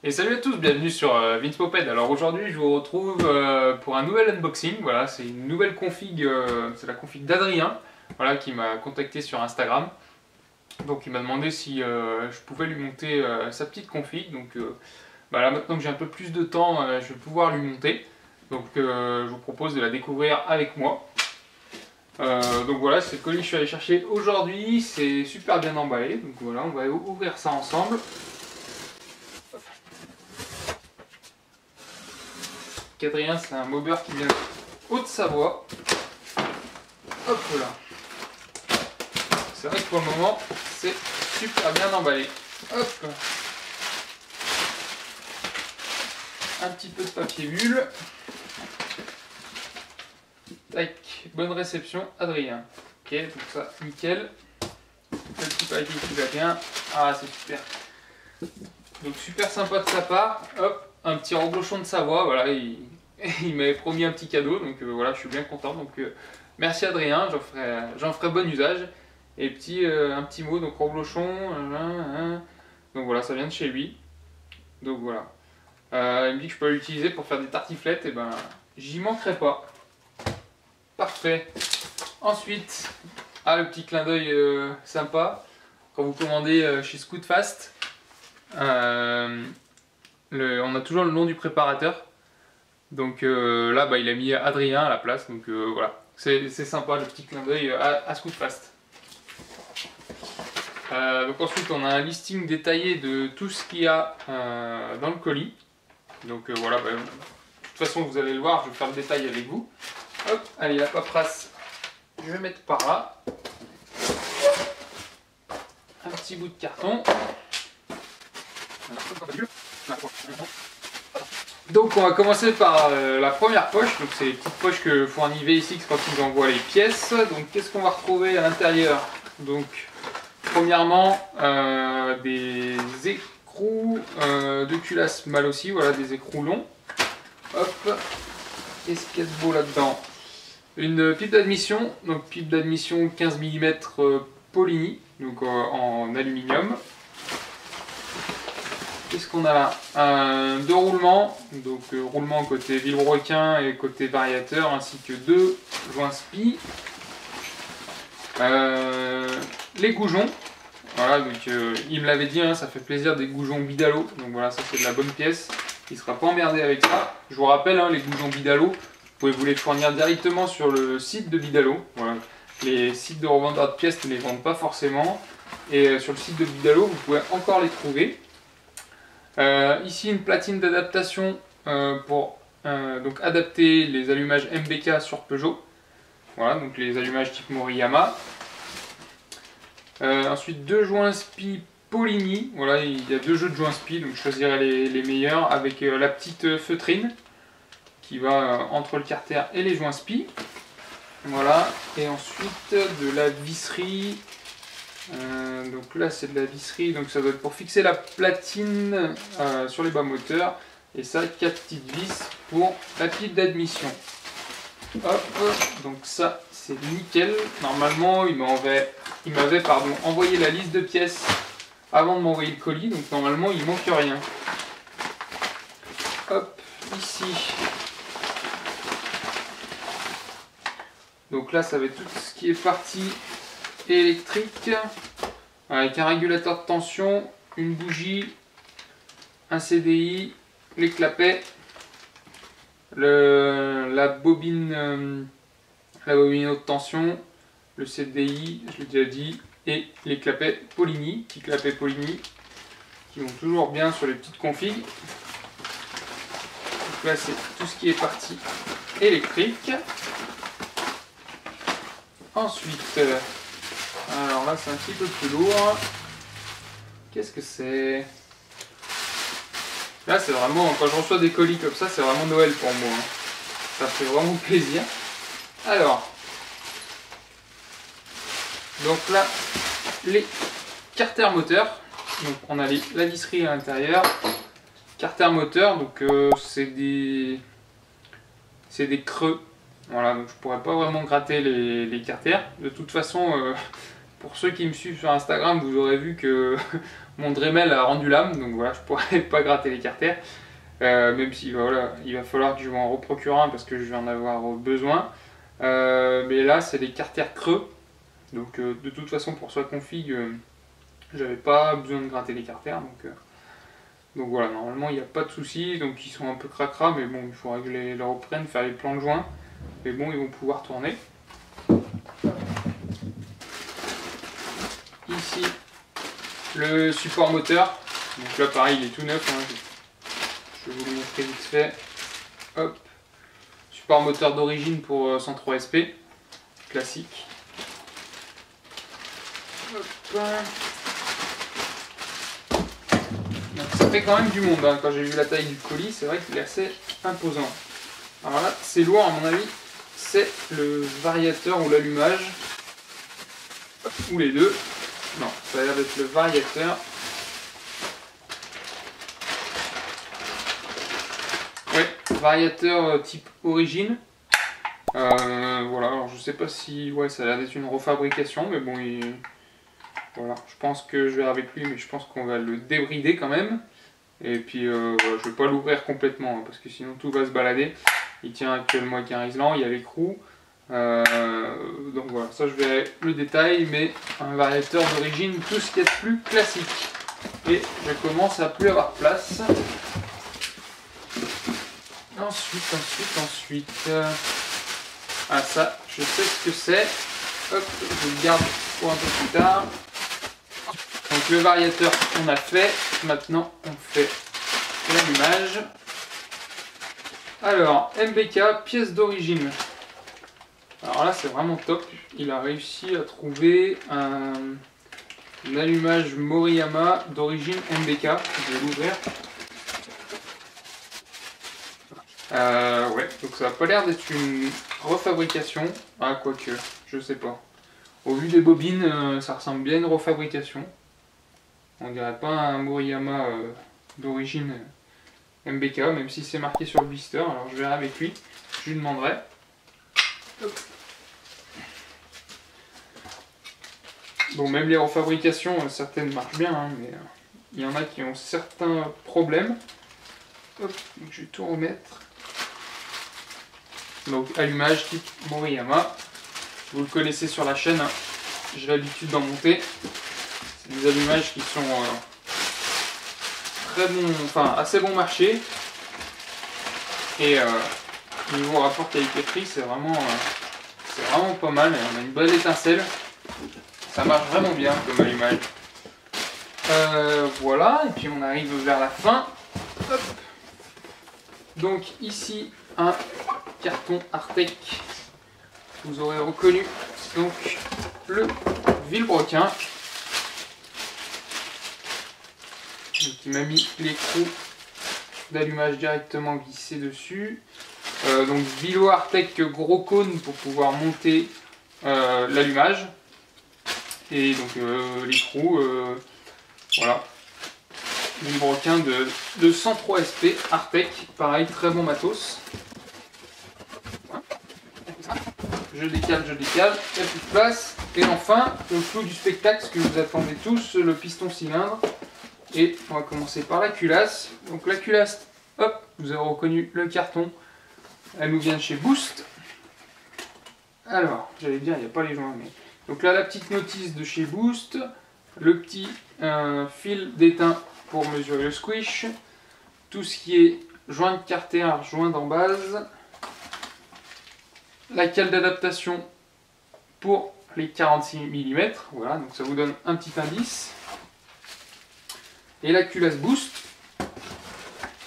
Et salut à tous, bienvenue sur Vince Moped. Alors aujourd'hui je vous retrouve pour un nouvel unboxing. Voilà, c'est une nouvelle config, c'est la config d'Adrien, voilà, qui m'a contacté sur Instagram. Donc il m'a demandé si je pouvais lui monter sa petite config. Donc là maintenant que j'ai un peu plus de temps, je vais pouvoir lui monter. Donc je vous propose de la découvrir avec moi. Donc voilà, c'est le colis que je suis allé chercher aujourd'hui. C'est super bien emballé. Donc voilà, on va ouvrir ça ensemble. Adrien, c'est un mobber qui vient de Haute-Savoie. Hop là. C'est vrai que pour le moment, c'est super bien emballé. Hop. Un petit peu de papier bulle. Tac. Bonne réception, Adrien. Ok, donc ça, nickel. Le petit papier qui va bien. Ah, c'est super. Donc super sympa de sa part. Hop. Un petit reblochon de Savoie, voilà, il m'avait promis un petit cadeau, donc voilà, je suis bien content. Donc merci Adrien, j'en ferai bon usage. Et un petit mot, donc reblochon, donc voilà, ça vient de chez lui. Donc voilà. Il me dit que je peux l'utiliser pour faire des tartiflettes, et ben j'y manquerai pas. Parfait. Ensuite, le petit clin d'œil sympa, quand vous commandez chez Scootfast. On a toujours le nom du préparateur. Donc là, il a mis Adrien à la place. Donc voilà, c'est sympa le petit clin d'œil à Scootfast. Donc ensuite, on a un listing détaillé de tout ce qu'il y a dans le colis. Donc voilà, de toute façon, vous allez le voir, je vais faire le détail avec vous. Hop, allez, la paperasse, je vais mettre par là. Un petit bout de carton. Donc on va commencer par la première poche. Donc c'est les petites poches que fournit VSX quand ils envoient les pièces. Donc qu'est-ce qu'on va retrouver à l'intérieur? Donc premièrement des écrous de culasse mâle aussi, voilà, des écrous longs. Hop, qu'est-ce qu'il y a de beau là-dedans? Une pipe d'admission, donc pipe d'admission 15 mm Poligny, donc en aluminium. Qu'est-ce qu'on a là? Deux roulements, donc roulement côté vilebrequin et côté variateur, ainsi que deux joints spi. Les goujons, voilà, donc il me l'avait dit, hein, ça fait plaisir, des goujons Bidalo, donc voilà, ça c'est de la bonne pièce, il ne sera pas emmerdé avec ça. Je vous rappelle, hein, les goujons Bidalo, vous pouvez vous les fournir directement sur le site de Bidalo. Voilà. Les sites de revendeurs de pièces ne les vendent pas forcément, et sur le site de Bidalo, vous pouvez encore les trouver. Ici une platine d'adaptation pour donc adapter les allumages MBK sur Peugeot. Voilà, donc les allumages type Moriyama. Ensuite deux joints SPI Poligny. Voilà, il y a deux jeux de joints SPI, donc je choisirai les meilleurs avec la petite feutrine qui va entre le carter et les joints SPI. Voilà, et ensuite de la visserie. Donc là c'est de la visserie, donc ça doit être pour fixer la platine sur les bas moteurs, et ça 4 petites vis pour la pipe d'admission. Hop, donc ça c'est nickel. Normalement il m'avait envoyé la liste de pièces avant de m'envoyer le colis, donc normalement il manque rien. Hop, ici, donc là ça va être tout ce qui est partie électrique, avec un régulateur de tension, une bougie, un CDI, les clapets, la bobine haute tension, le CDI, je l'ai déjà dit, et les clapets Poligny, petits clapets Poligny, qui vont toujours bien sur les petites configs. Donc là c'est tout ce qui est partie électrique. Ensuite, alors là c'est un petit peu plus lourd. Qu'est-ce que c'est? Là c'est vraiment, quand je reçois des colis comme ça, c'est vraiment Noël pour moi. Ça fait vraiment plaisir. Alors, donc là, les carters moteurs. Donc on a la visserie à l'intérieur. Carter moteur, donc c'est des creux. Voilà, donc je pourrais pas vraiment gratter les carters. De toute façon, pour ceux qui me suivent sur Instagram, vous aurez vu que mon Dremel a rendu l'âme, donc voilà, je pourrais pas gratter les carters. Même si voilà, il va falloir que je m'en reprocure un parce que je vais en avoir besoin. Mais là, c'est des carters creux. Donc de toute façon, pour sa config, j'avais pas besoin de gratter les carters. Donc voilà, normalement, il n'y a pas de souci. Donc ils sont un peu cracra, mais bon, il faudra que je les reprenne, faire les plans de joint. Mais bon, ils vont pouvoir tourner. Ici, le support moteur. Donc là, pareil, il est tout neuf. Hein. Je vais vous le montrer vite fait. Hop. Support moteur d'origine pour 103 SP. Classique. Hop. Donc, ça fait quand même du monde. Hein. Quand j'ai vu la taille du colis, c'est vrai qu'il est assez imposant. Alors là, c'est lourd à mon avis. C'est le variateur ou l'allumage. Ou les deux. Non, ça a l'air d'être le variateur. Ouais, variateur type origine. Voilà, alors je sais pas si... Ouais, ça a l'air d'être une refabrication, mais bon, voilà, je pense que je vais avec lui, mais je pense qu'on va le débrider quand même. Et puis, voilà, je vais pas l'ouvrir complètement, hein, parce que sinon tout va se balader. Il tient actuellement avec un Rislan, il y a l'écrou. Donc voilà, ça je verrai le détail, mais un variateur d'origine, tout ce qui est plus classique. Et je commence à plus avoir place. Ensuite. Ah ça, je sais ce que c'est. Hop, je le garde pour un peu plus tard. Donc le variateur on a fait. Maintenant on fait l'allumage. Alors, MBK, pièce d'origine. Alors là c'est vraiment top. Il a réussi à trouver un allumage Moriyama d'origine MBK. Je vais l'ouvrir. Ouais, donc ça n'a pas l'air d'être une refabrication. Ah, quoique, je sais pas. Au vu des bobines, ça ressemble bien à une refabrication. On dirait pas un Moriyama d'origine MBK, même si c'est marqué sur le blister. Alors je verrai avec lui, je lui demanderai. Hop. Bon, même les refabrications, certaines marchent bien, hein, mais il y en a qui ont certains problèmes. Hop, donc je vais tout remettre. Donc allumage type Moriyama, vous le connaissez sur la chaîne, hein. J'ai l'habitude d'en monter. C'est des allumages qui sont très bons, enfin assez bon marché. Et niveau rapport qualité-prix, c'est vraiment pas mal. On a une bonne étincelle. Ça marche vraiment bien comme allumage. Voilà, et puis on arrive vers la fin. Hop. Donc ici un carton Artec, vous aurez reconnu donc le vilebrequin qui m'a mis l'écrou d'allumage directement glissé dessus. Donc Vilo Artec gros cône pour pouvoir monter l'allumage et donc l'écrou, voilà. Vilebrequin de 103 SP Artec, pareil, très bon matos. Je décale, il n'y a plus de place. Et enfin, le clou du spectacle, ce que vous attendez tous, le piston cylindre. Et on va commencer par la culasse. Donc la culasse, hop, vous avez reconnu le carton. Elle nous vient de chez Boost. Alors, j'allais dire, il n'y a pas les joints, mais... Donc là, la petite notice de chez Boost. Le petit fil d'étain pour mesurer le squish. Tout ce qui est joint de carter, joint d'embase. La cale d'adaptation pour les 46 mm, voilà, donc ça vous donne un petit indice. Et la culasse Boost.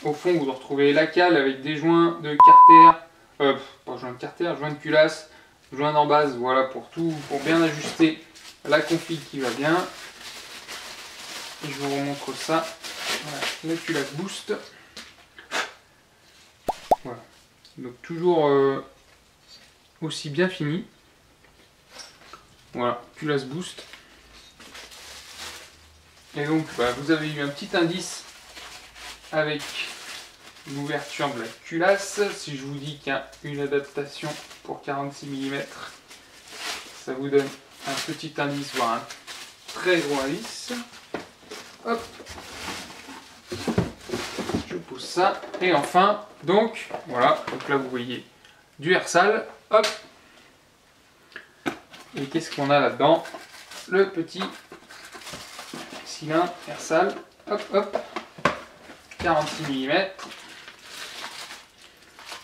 Au fond, vous retrouvez la cale avec des joints de carter, pas joint de carter, joint de culasse, joint d'embase, voilà, pour tout, pour bien ajuster la config qui va bien. Et je vous remontre ça. Voilà, la culasse Boost. Voilà, donc toujours aussi bien fini. Voilà, culasse Boost. Et donc vous avez eu un petit indice avec l'ouverture de la culasse. Si je vous dis qu'il y a une adaptation pour 46 mm, ça vous donne un petit indice, voire un très gros indice. Hop. Je pousse ça. Et enfin, donc, voilà. Donc là, vous voyez du air sale. Hop. Et qu'est-ce qu'on a là-dedans? Le petit cylindre air sale. Hop, hop. 46 mm.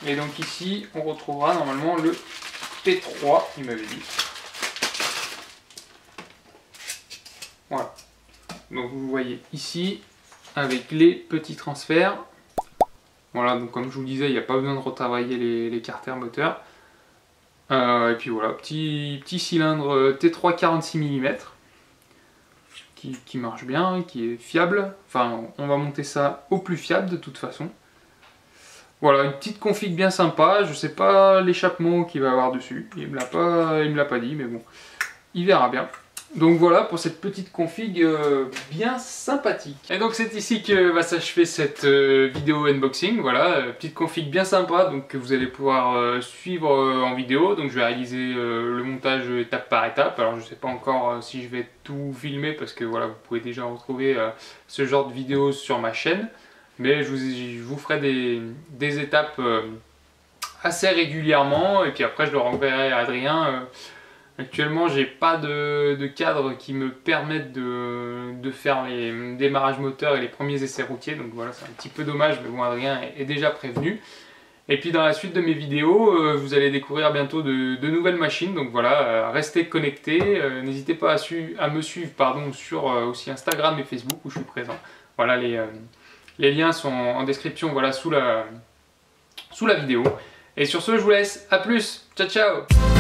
Et donc ici, on retrouvera normalement le T3, il m'avait dit. Voilà. Donc vous voyez ici, avec les petits transferts. Voilà, donc comme je vous le disais, il n'y a pas besoin de retravailler les carters moteurs. Et puis voilà, petit cylindre T3 46 mm. Qui marche bien, qui est fiable. Enfin, on va monter ça au plus fiable de toute façon. Voilà, une petite config bien sympa. Je sais pas l'échappement qu'il va avoir dessus. Il me l'a pas dit, mais bon, il verra bien. Donc voilà pour cette petite config bien sympathique. Et donc c'est ici que va s'achever cette vidéo unboxing. Voilà, petite config bien sympa donc que vous allez pouvoir suivre en vidéo. Donc je vais réaliser le montage étape par étape. Alors je sais pas encore si je vais tout filmer parce que voilà, vous pouvez déjà retrouver ce genre de vidéos sur ma chaîne. Mais je vous ferai des étapes assez régulièrement et puis après je le renverrai à Adrien. Actuellement, j'ai pas de cadre qui me permette de faire les démarrages moteurs et les premiers essais routiers. Donc voilà, c'est un petit peu dommage, mais bon, Adrien est déjà prévenu. Et puis dans la suite de mes vidéos, vous allez découvrir bientôt de nouvelles machines. Donc voilà, restez connectés. N'hésitez pas à me suivre sur aussi Instagram et Facebook où je suis présent. Voilà, les liens sont en description voilà, sous la vidéo. Et sur ce, je vous laisse. A plus. Ciao, ciao.